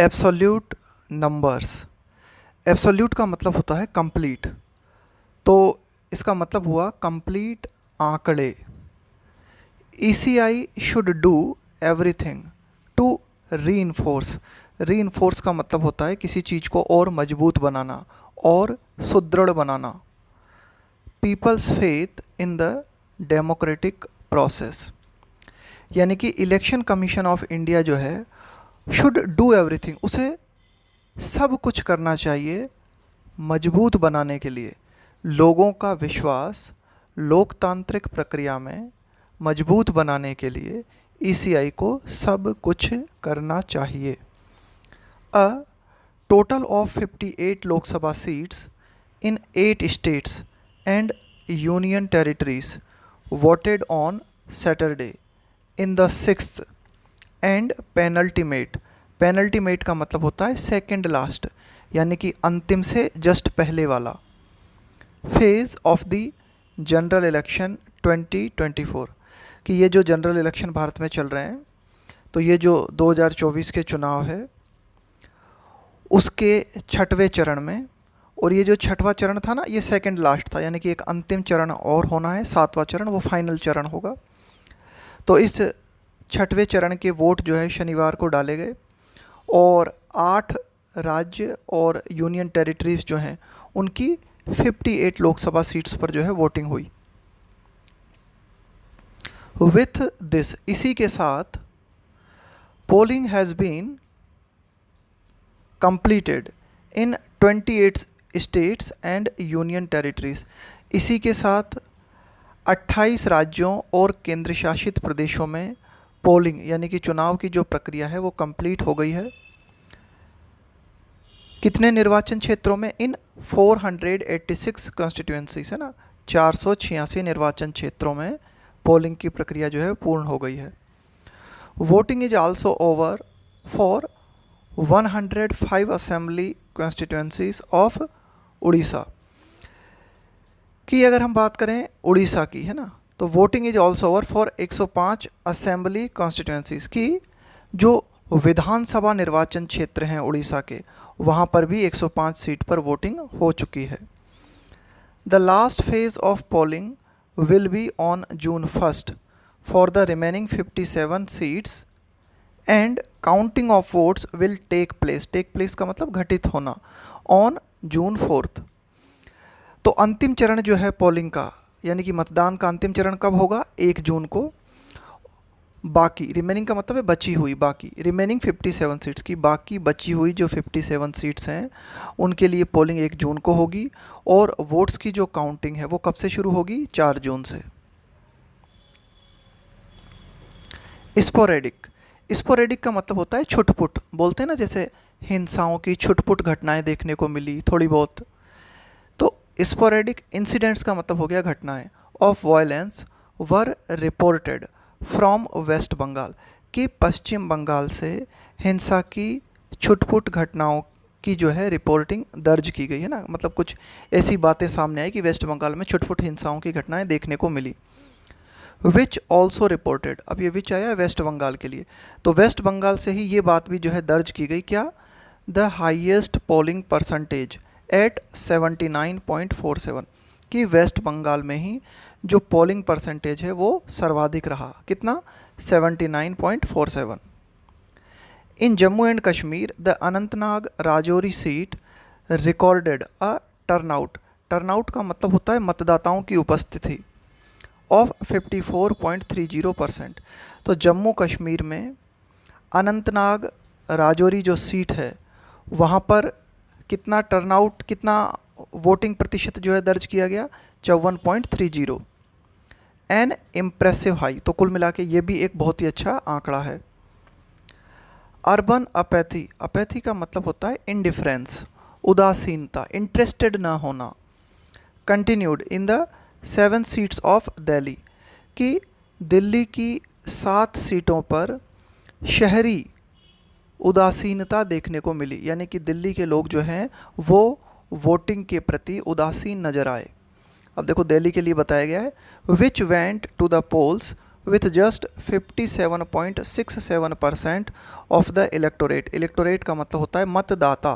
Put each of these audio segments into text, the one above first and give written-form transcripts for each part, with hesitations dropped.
Absolute numbers. Absolute का मतलब होता है कंप्लीट, तो इसका मतलब हुआ कंप्लीट आंकड़े। ECI should do everything to reinforce. Reinforce का मतलब होता है किसी चीज़ को और मजबूत बनाना और सुदृढ़ बनाना। People's faith in the democratic process, यानी कि इलेक्शन कमीशन ऑफ इंडिया जो है शुड डू एवरीथिंग, उसे सब कुछ करना चाहिए मजबूत बनाने के लिए। लोगों का विश्वास लोकतांत्रिक प्रक्रिया में मजबूत बनाने के लिए ECI को सब कुछ करना चाहिए। A total of 58 Lok Sabha seats in 8 states and union territories voted on Saturday in the 6th and penultimate. Penultimate का मतलब होता है सेकंड लास्ट, यानी कि अंतिम से जस्ट पहले वाला phase of the general election 2024, कि ये जो जनरल इलेक्शन भारत में चल रहे हैं, तो ये जो 2024 के चुनाव है उसके छठवें चरण में, और ये जो छठवां चरण था ना, ये सेकंड लास्ट था, यानी कि एक अंतिम चरण और होना है, सातवां चरण, वो फाइनल चरण होगा। तो इस छठवें चरण के वोट जो है शनिवार को डाले गए, और 8 राज्य और यूनियन टेरिटरीज जो हैं उनकी 58 लोकसभा सीट्स पर जो है वोटिंग हुई। विथ दिस, इसी के साथ, polling has been completed in 28 states and union territories. इसी के साथ 28 राज्यों और केंद्र शासित प्रदेशों में पोलिंग यानी कि चुनाव की जो प्रक्रिया है वो कंप्लीट हो गई है। कितने निर्वाचन क्षेत्रों में? इन 486 कॉन्स्टिट्यूएंसीज है ना, 486 निर्वाचन क्षेत्रों में पोलिंग की प्रक्रिया जो है पूर्ण हो गई है। Voting is also over for 105 assembly constituencies of Orissa. कि अगर हम बात करें उड़ीसा की, है ना, तो voting is also over for 105 assembly constituencies की जो विधानसभा निर्वाचन क्षेत्र हैं उड़ीसा के, वहाँ पर भी 105 सीट पर वोटिंग हो चुकी है। The last phase of polling will be on June 1 for the remaining 57 seats and counting of votes will take place. Take place का मतलब घटित होना, ऑन June 4। तो अंतिम चरण जो है पोलिंग का, यानी कि मतदान का अंतिम चरण कब होगा? 1 जून को। बाकी रिमेनिंग का मतलब है बची हुई, बाकी रिमेनिंग 57 सीट्स की बाकी बची हुई जो 57 सीट्स हैं उनके लिए पोलिंग 1 जून को होगी, और वोट्स की जो काउंटिंग है वो कब से शुरू होगी? 4 जून से। स्पोरेडिक। स्पोरेडिक का मतलब होता है छुटपुट, बोलते हैं ना, जैसे हिंसाओं की छुटपुट घटनाएं देखने को मिली थोड़ी बहुत। तो स्पोरेडिक इंसिडेंट्स का मतलब हो गया घटनाएं of violence were reported from West Bengal, कि पश्चिम बंगाल से हिंसा की छुटपुट घटनाओं की जो है रिपोर्टिंग दर्ज की गई है ना, मतलब कुछ ऐसी बातें सामने आई कि वेस्ट बंगाल में छुटपुट हिंसाओं की घटनाएं देखने को मिली। विच ऑल्सो रिपोर्टेड, अब ये विच आया वेस्ट बंगाल के लिए, तो वेस्ट बंगाल से ही ये बात भी जो है दर्ज की गई, क्या? The highest polling percentage at 79.47, कि वेस्ट बंगाल में ही जो पोलिंग परसेंटेज है वो सर्वाधिक रहा, कितना? 79.47। In Jammu and Kashmir the Anantnag Rajouri seat recorded a turnout. Turnout का मतलब होता है मतदाताओं की उपस्थिति, ऑफ 54.30%। तो जम्मू कश्मीर में अनंतनाग राजौरी जो सीट है वहाँ पर कितना टर्नआउट, कितना वोटिंग प्रतिशत जो है दर्ज किया गया? 54.30, एन इम्प्रेसिव हाई। तो कुल मिला के ये भी एक बहुत ही अच्छा आंकड़ा है। Urban apathy. अपैथी का मतलब होता है इंडिफरेंस, उदासीनता, इंटरेस्टेड ना होना। Continued in the 7 seats of Delhi, कि दिल्ली की 7 सीटों पर शहरी उदासीनता देखने को मिली, यानी कि दिल्ली के लोग जो हैं वो वोटिंग के प्रति उदासीन नजर आए। अब देखो दिल्ली के लिए बताया गया है, which went to the polls with just 57.67% of the electorate. Electorate का मतलब होता है मतदाता,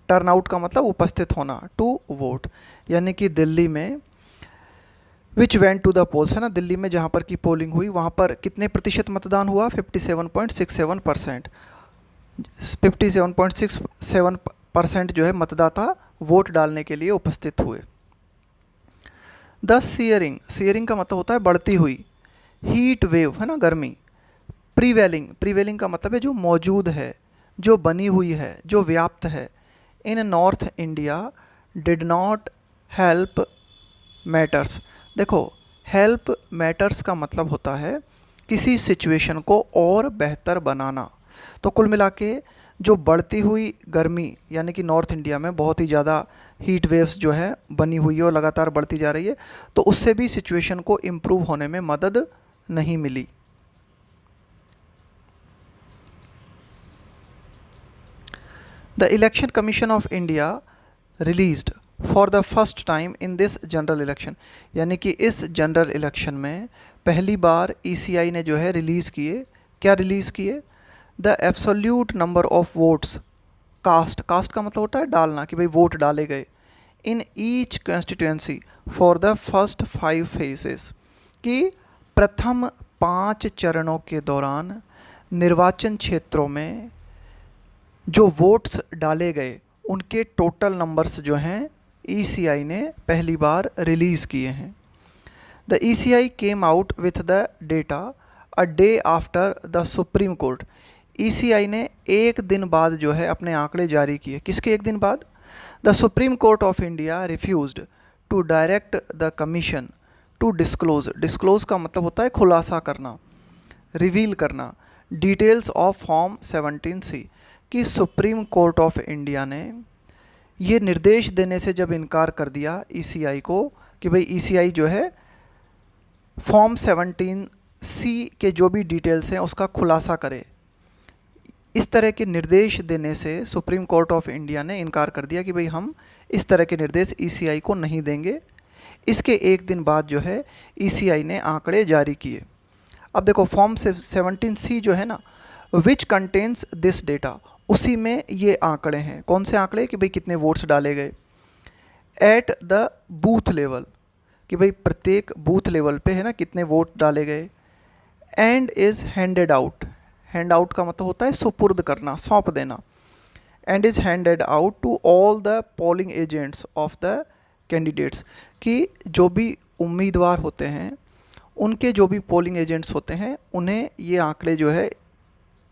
टर्नआउट का मतलब उपस्थित होना, टू वोट, यानी कि दिल्ली में which went to the polls है ना, दिल्ली में जहाँ पर की पोलिंग हुई वहाँ पर कितने प्रतिशत मतदान हुआ, 57.67%। 57.67% जो है मतदाता वोट डालने के लिए उपस्थित हुए। द सीयरिंग, सीयरिंग का मतलब होता है बढ़ती हुई, हीट वेव है ना, गर्मी। प्रीवेलिंग, प्रीवेलिंग का मतलब है जो मौजूद है, जो बनी हुई है, जो व्याप्त है। In north India did not help matters. देखो, हेल्प मैटर्स का मतलब होता है किसी सिचुएशन को और बेहतर बनाना। तो कुल मिला के जो बढ़ती हुई गर्मी, यानी कि नॉर्थ इंडिया में बहुत ही ज़्यादा हीट वेव्स जो है बनी हुई है और लगातार बढ़ती जा रही है, तो उससे भी सिचुएशन को इम्प्रूव होने में मदद नहीं मिली। The Election Commission of India released for the first time in this general election, यानी कि इस जनरल इलेक्शन में पहली बार ईसीआई ने जो है रिलीज़ किए, क्या रिलीज़ किए, the absolute number of votes cast. Cast का मतलब होता है डालना, कि भाई वोट डाले गए, in each constituency for the first 5 phases, कि प्रथम 5 चरणों के दौरान निर्वाचन क्षेत्रों में जो वोट्स डाले गए उनके टोटल नंबर्स जो हैं ईसीआई ने पहली बार रिलीज़ किए हैं। The ECI came out with the data a day after the Supreme court. ECI ने एक दिन बाद जो है अपने आंकड़े जारी किए। किसके एक दिन बाद? The Supreme Court of India refused to direct the commission to disclose. Disclose का मतलब होता है खुलासा करना, रिवील करना, डिटेल्स ऑफ फॉर्म 17C, कि सुप्रीम कोर्ट ऑफ इंडिया ने ये निर्देश देने से जब इनकार कर दिया ईसीआई को कि भाई ईसीआई जो है फॉर्म 17C के जो भी डिटेल्स हैं उसका खुलासा करे, इस तरह के निर्देश देने से सुप्रीम कोर्ट ऑफ इंडिया ने इनकार कर दिया कि भाई हम इस तरह के निर्देश ईसीआई को नहीं देंगे। इसके एक दिन बाद जो है ईसीआई ने आंकड़े जारी किए। अब देखो, फॉर्म 17C जो है ना, विच कंटेन्स दिस डेटा, उसी में ये आंकड़े हैं। कौन से आंकड़े? कि भाई कितने वोट्स डाले गए एट द बूथ लेवल, कि भाई प्रत्येक बूथ लेवल पे है ना कितने वोट डाले गए, and is handed out. Hand out का मतलब होता है सुपुर्द करना, सौंप देना। And is handed out to all the polling agents of the candidates, कि जो भी उम्मीदवार होते हैं उनके जो भी पोलिंग एजेंट्स होते हैं उन्हें ये आंकड़े जो है,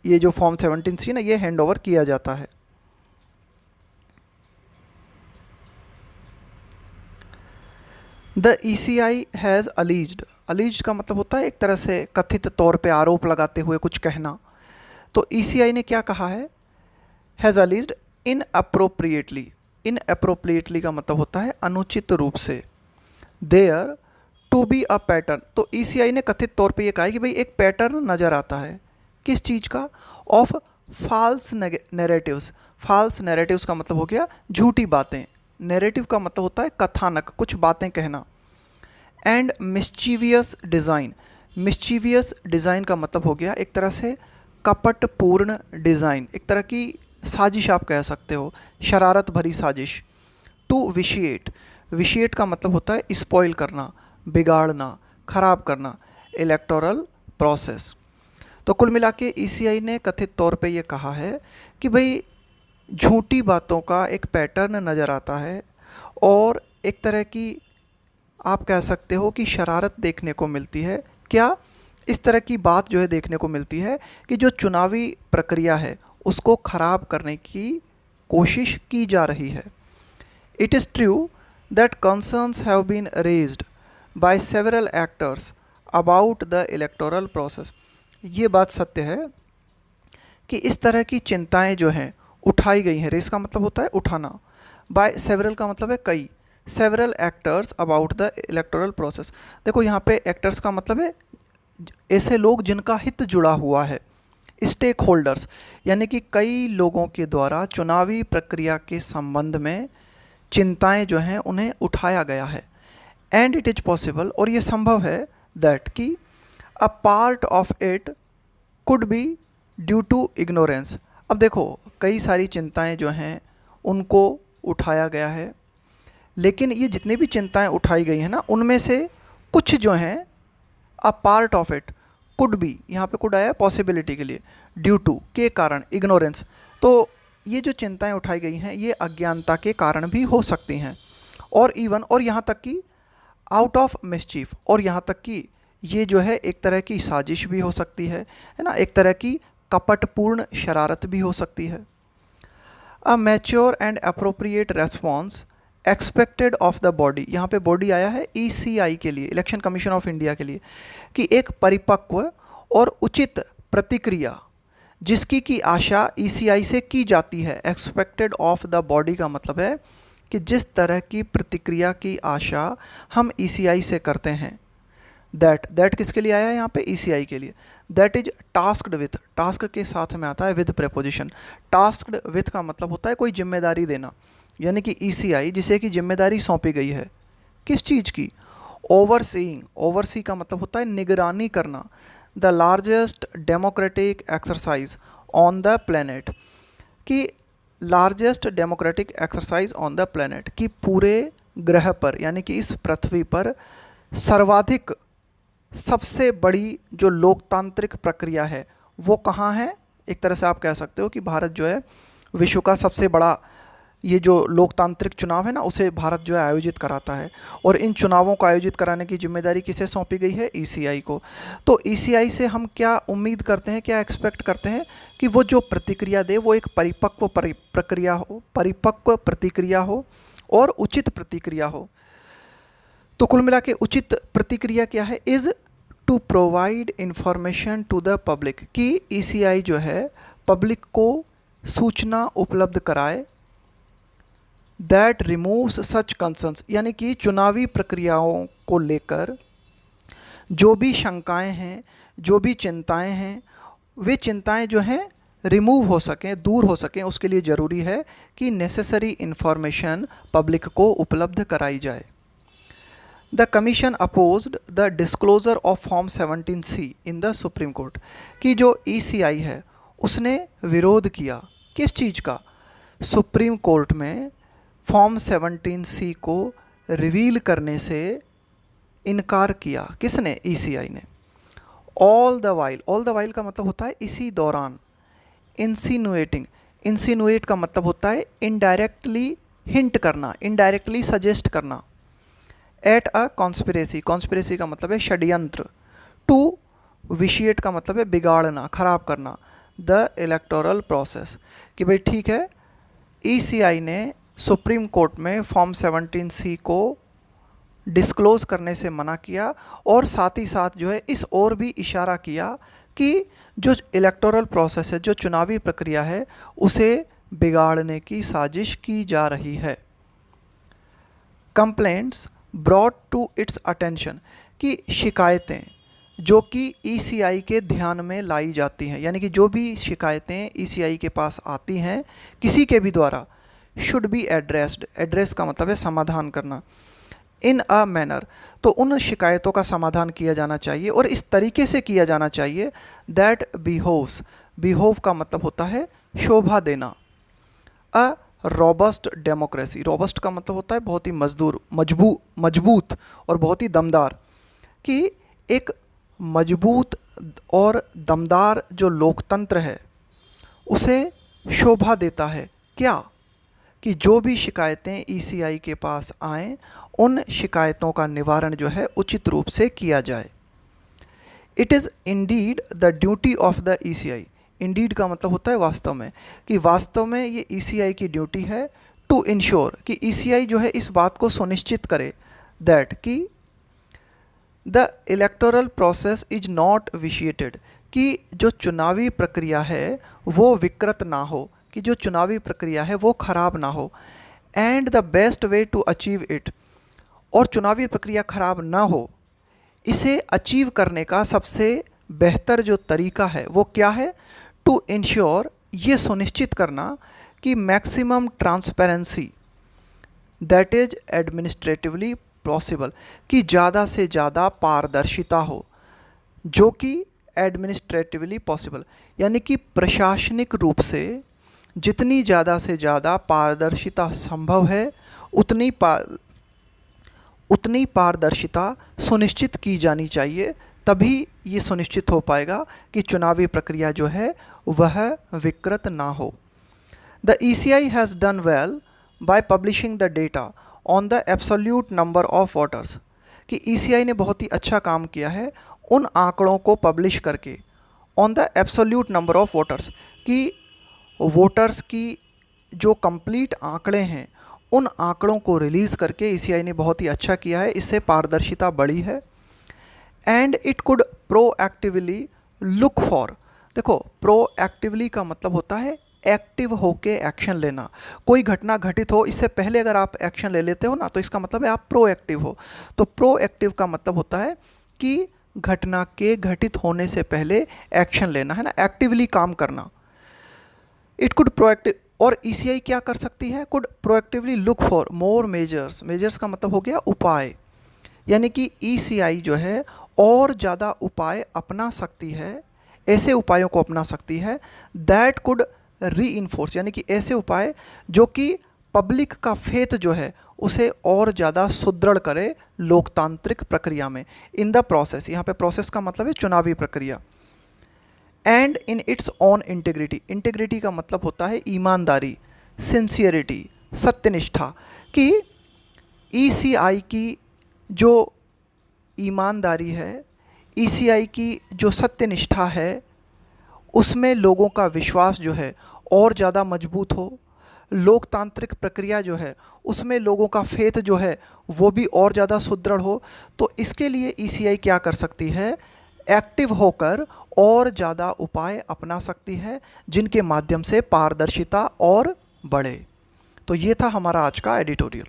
ये जो फॉर्म 17C ना, ये हैंड ओवर किया जाता है। The ECI has alleged. Alleged का मतलब होता है एक तरह से कथित तौर पे आरोप लगाते हुए कुछ कहना। तो ईसीआई ने क्या कहा है? Has alleged inappropriately. Inappropriately का मतलब होता है अनुचित रूप से। There to be a pattern. तो ईसीआई ने कथित तौर पे ये कहा है कि भाई एक पैटर्न नज़र आता है। किस चीज़ का? Of false narratives. False narratives का मतलब हो गया झूठी बातें। नैरेटिव का मतलब होता है कथानक, कुछ बातें कहना। And mischievous design. Mischievous design का मतलब हो गया एक तरह से कपटपूर्ण डिज़ाइन, एक तरह की साजिश आप कह सकते हो, शरारत भरी साजिश। To vitiate. विशिएट का मतलब होता है स्पॉइल करना, बिगाड़ना, खराब करना, इलेक्टोरल प्रोसेस। तो कुल मिला के ईसीआई ने कथित तौर पे ये कहा है कि भाई झूठी बातों का एक पैटर्न नज़र आता है और एक तरह की आप कह सकते हो कि शरारत देखने को मिलती है। क्या? इस तरह की बात जो है देखने को मिलती है कि जो चुनावी प्रक्रिया है उसको ख़राब करने की कोशिश की जा रही है। It is true that concerns have been raised by several actors about the electoral process. ये बात सत्य है कि इस तरह की चिंताएं जो हैं उठाई गई हैं। रेस का मतलब होता है उठाना, बाय सेवरल का मतलब है कई, several actors about the electoral process. देखो यहाँ पे एक्टर्स का मतलब है ऐसे लोग जिनका हित जुड़ा हुआ है, स्टेक होल्डर्स, यानी कि कई लोगों के द्वारा चुनावी प्रक्रिया के संबंध में चिंताएं जो हैं उन्हें उठाया गया है। एंड इट इज़ पॉसिबल, और ये संभव है, दैट कि a part of it could be due to ignorance. अब देखो कई सारी चिंताएं जो हैं उनको उठाया गया है, लेकिन ये जितनी भी चिंताएं उठाई गई हैं ना, उनमें से कुछ जो हैं अ part of it could B, यहाँ पे कुड आया पॉसिबिलिटी के लिए, ड्यू टू के कारण, इग्नोरेंस। तो ये जो चिंताएं उठाई गई हैं ये अज्ञानता के कारण भी हो सकती हैं, और इवन, और यहाँ तक कि आउट ऑफ मिसचीफ, और यहाँ तक कि ये जो है एक तरह की साजिश भी हो सकती है ना, एक तरह की कपटपूर्ण शरारत भी हो सकती है। A mature and appropriate response expected of the body, यहाँ पे बॉडी आया है ECI के लिए, इलेक्शन कमीशन ऑफ इंडिया के लिए, कि एक परिपक्व और उचित प्रतिक्रिया जिसकी की आशा ECI से की जाती है। एक्सपेक्टेड ऑफ द बॉडी का मतलब है कि जिस तरह की प्रतिक्रिया की आशा हम ECI से करते हैं। दैट किसके लिए आया है यहाँ पे? ECI के लिए। That is tasked with, task के साथ में आता है विद प्रेपोजिशन। टास्क्ड विथ का मतलब होता है कोई जिम्मेदारी देना, यानी कि ECI जिसे कि जिम्मेदारी सौंपी गई है, किस चीज़ की? ओवरसीइंग, ओवरसी का मतलब होता है निगरानी करना। The largest democratic exercise on the planet, कि largest democratic exercise on the planet, कि पूरे ग्रह पर यानी कि इस पृथ्वी पर सर्वाधिक, सबसे बड़ी जो लोकतांत्रिक प्रक्रिया है वो कहाँ है? एक तरह से आप कह सकते हो कि भारत जो है विश्व का सबसे बड़ा ये जो लोकतांत्रिक चुनाव है ना, उसे भारत जो है आयोजित कराता है, और इन चुनावों को आयोजित कराने की जिम्मेदारी किसे सौंपी गई है? ECI को। तो ECI से हम क्या उम्मीद करते हैं, क्या एक्सपेक्ट करते हैं? कि वो जो प्रतिक्रिया दे वो एक परिपक्व प्रक्रिया हो, परिपक्व प्रतिक्रिया हो और उचित प्रतिक्रिया हो। तो कुल मिला के उचित प्रतिक्रिया क्या है? Is to provide information to the public, कि ECI जो है पब्लिक को सूचना उपलब्ध कराए। दैट रिमूव्स सच कंसर्न्स, यानी कि चुनावी प्रक्रियाओं को लेकर जो भी शंकाएं हैं, जो भी चिंताएं हैं, वे चिंताएं जो हैं रिमूव हो सकें, दूर हो सकें, उसके लिए ज़रूरी है कि नेसेसरी इन्फॉर्मेशन पब्लिक को उपलब्ध कराई जाए। The commission opposed the disclosure of form 17C in the Supreme court, कि जो ECI है उसने विरोध किया किस चीज़ का? सुप्रीम कोर्ट में फॉर्म 17C को रिवील करने से इनकार किया। किसने? ECI ने। All the while, all the while का मतलब होता है इसी दौरान। इंसिनुएटिंग, इंसिनुएट का मतलब होता है इनडायरेक्टली हिंट करना, इनडायरेक्टली सजेस्ट करना। एट अ कॉन्स्पिरेसी, कॉन्स्पिरेसी का मतलब है षड्यंत्र। टू विशिएट का मतलब है बिगाड़ना, खराब करना। द इलेक्टोरल प्रोसेस, कि भाई ठीक है ECI ने सुप्रीम कोर्ट में फॉर्म 17C को डिस्क्लोज़ करने से मना किया, और साथ ही साथ जो है इस ओर भी इशारा किया कि जो इलेक्टोरल प्रोसेस है, जो चुनावी प्रक्रिया है, उसे बिगाड़ने की साजिश की जा रही है। Complaints brought to its attention, कि शिकायतें जो कि ECI के ध्यान में लाई जाती हैं, यानी कि जो भी शिकायतें ECI के पास आती हैं किसी के भी द्वारा, शुड बी एड्रेस्ड, एड्रेस का मतलब है समाधान करना। इन अ मैनर, तो उन शिकायतों का समाधान किया जाना चाहिए और इस तरीके से किया जाना चाहिए दैट बिहोव्स, बिहोव का मतलब होता है शोभा देना। अ रॉबस्ट डेमोक्रेसी, रॉबस्ट का मतलब होता है बहुत ही मजबूत और बहुत ही दमदार, कि एक मजबूत और दमदार जो लोकतंत्र है उसे शोभा देता है। क्या? कि जो भी शिकायतें ECI के पास आएँ उन शिकायतों का निवारण जो है उचित रूप से किया जाए। It is Indeed the duty of the ECI, Indeed का मतलब होता है वास्तव में, कि वास्तव में ये ECI की ड्यूटी है टू इंश्योर, कि ECI जो है इस बात को सुनिश्चित करे दैट कि the electoral process is not vitiated, कि जो चुनावी प्रक्रिया है वो विकृत ना हो, कि जो चुनावी प्रक्रिया है वो खराब ना हो। And the best way to achieve it, और चुनावी प्रक्रिया खराब ना हो, इसे अचीव करने का सबसे बेहतर जो तरीका है वो क्या है? टू इंश्योर, ये सुनिश्चित करना कि maximum transparency that is administratively possible, कि ज़्यादा से ज़्यादा पारदर्शिता हो, जो कि एडमिनिस्ट्रेटिवली पॉसिबल, यानी कि प्रशासनिक रूप से जितनी ज़्यादा से ज़्यादा पारदर्शिता संभव है उतनी पारदर्शिता सुनिश्चित की जानी चाहिए, तभी ये सुनिश्चित हो पाएगा कि चुनावी प्रक्रिया जो है वह विकृत ना हो। The ECI has done well by publishing the data on the absolute number of voters, कि ECI ने बहुत ही अच्छा काम किया है उन आंकड़ों को पब्लिश करके, on the absolute number of voters, कि वोटर्स की जो कंप्लीट आंकड़े हैं उन आंकड़ों को रिलीज़ करके ECI ने बहुत ही अच्छा किया है, इससे पारदर्शिता बढ़ी है। And it could proactively look for, देखो प्रोएक्टिवली का मतलब होता है एक्टिव होके एक्शन लेना। कोई घटना घटित हो इससे पहले अगर आप एक्शन ले लेते हो ना, तो इसका मतलब है आप प्रोएक्टिव हो। तो प्रोएक्टिव का मतलब होता है कि घटना के घटित होने से पहले एक्शन लेना, है ना, एक्टिवली काम करना। इट कुड प्रोएक्टिव, और ECI क्या कर सकती है, could proactively look for more measures, measures का मतलब हो गया उपाय, यानी कि ECI जो है और ज़्यादा उपाय अपना सकती है, ऐसे उपायों को अपना सकती है दैट कुड रीइंफोर्स, यानी कि ऐसे उपाय जो कि पब्लिक का फेथ जो है उसे और ज़्यादा सुदृढ़ करे लोकतांत्रिक प्रक्रिया में, इन द प्रोसेस, यहाँ पे प्रोसेस का मतलब है चुनावी प्रक्रिया। And in its on integrity, integrity का मतलब होता है ईमानदारी, सिंसियरिटी, सत्यनिष्ठा, कि ECI की जो ईमानदारी है, ECI की जो सत्यनिष्ठा है, उसमें लोगों का विश्वास जो है और ज़्यादा मजबूत हो, लोकतांत्रिक प्रक्रिया जो है उसमें लोगों का फेथ जो है वो भी और ज़्यादा सुदृढ़ हो। तो इसके लिए ECI क्या कर सकती है, एक्टिव होकर और ज़्यादा उपाय अपना सकती है जिनके माध्यम से पारदर्शिता और बढ़े। तो ये था हमारा आज का एडिटोरियल।